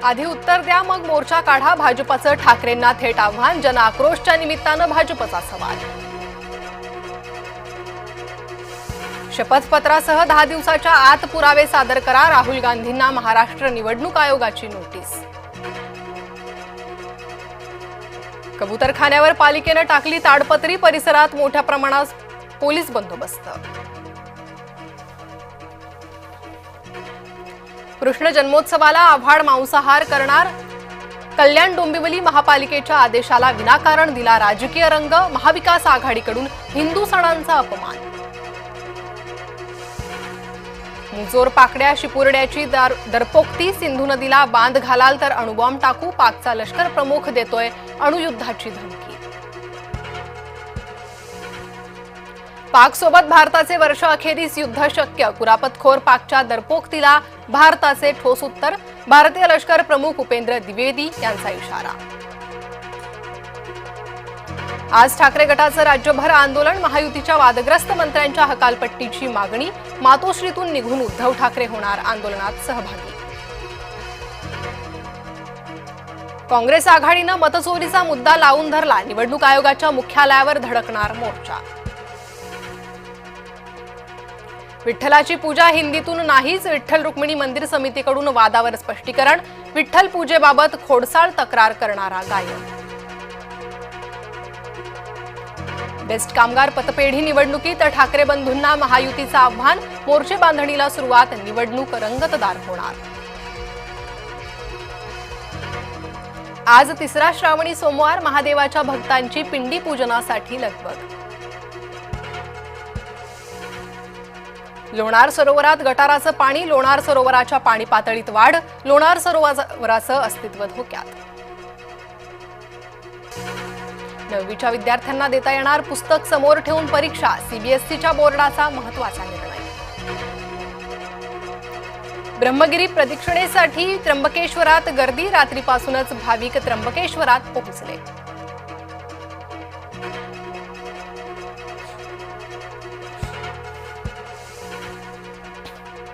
आधी उत्तर द्या मग मोर्चा काढा, भाजपचं ठाकरेंना थेट आव्हान, जन आक्रोशच्या निमित्तानं भाजपचा सवाल। शपथपत्रासह 10 दिवसाच्या आत पुरावे सादर करा, राहुल गांधींना महाराष्ट्र निवडणूक आयोगाची नोटीस। कबूतरखान्यावर पालिकेनं टाकली ताडपत्री, परिसरात मोठ्या प्रमाणात पोलीस बंदोबस्त। कृष्ण जन्मोत्सवाला आभाळ मांसाहार करणार, कल्याण डोंबिवली महापालिकेच्या आदेशाला विनाकारण दिला राजकीय रंग, महाविकास आघाडीकडून हिंदू सणांचा अपमान। मुजोर पाकड्या शिपुर्ड्याची दरपोक्ती, सिंधू नदीला बांध घालाल तर अणुबॉम्ब टाकू, पाकचा लष्कर प्रमुख देतोय अणुयुद्धाची धमकी। पाकसोबत भारताचे वर्ष अखेरीस युद्ध शक्य, कुरापतखोर पाकच्या दरपोक्तीला भारताचे ठोस उत्तर, भारतीय लष्कर प्रमुख उपेंद्र द्विवेदी यांचा इशारा। आज ठाकरे गटाचं राज्यभर आंदोलन, महायुतीच्या वादग्रस्त मंत्र्यांच्या हकालपट्टीची मागणी, मातोश्रीतून निघून उद्धव ठाकरे होणार आंदोलनात सहभागी। काँग्रेस आघाडीनं मतचोरीचा मुद्दा लावून धरला, निवडणूक आयोगाच्या मुख्यालयावर धडकणार मोर्चा। विठ्ठलाची पूजा हिंदीतून नाहीच, विठ्ठल रुक्मिणी मंदिर समितीकडून वादावर स्पष्टीकरण, विठ्ठल पूजेबाबत खोडसाळ तक्रार करणारा गायक। बेस्ट कामगार पतपेढी निवडणुकीत ठाकरे बंधूंना महायुतीचं आव्हान, मोर्चे बांधणीला सुरुवात, निवडणूक रंगतदार होणार। आज तिसरा श्रावणी सोमवार, महादेवाच्या भक्तांची पिंडी पूजनासाठी लगबग। लोणार सरोवरात गटाराचं पाणी, लोणार सरोवराच्या पाणी पातळीत वाढ, लोणार सरोवराचं अस्तित्व धोक्यात। 9वीच्या विद्यार्थ्यांना देता येणार पुस्तक समोर ठेवून परीक्षा, सीबीएसईच्या बोर्डाचा महत्त्वाचा निर्णय। ब्रह्मगिरी प्रदक्षिणेसाठी त्र्यंबकेश्वरात गर्दी, रात्रीपासूनच भाविक त्र्यंबकेश्वरात पोहोचले।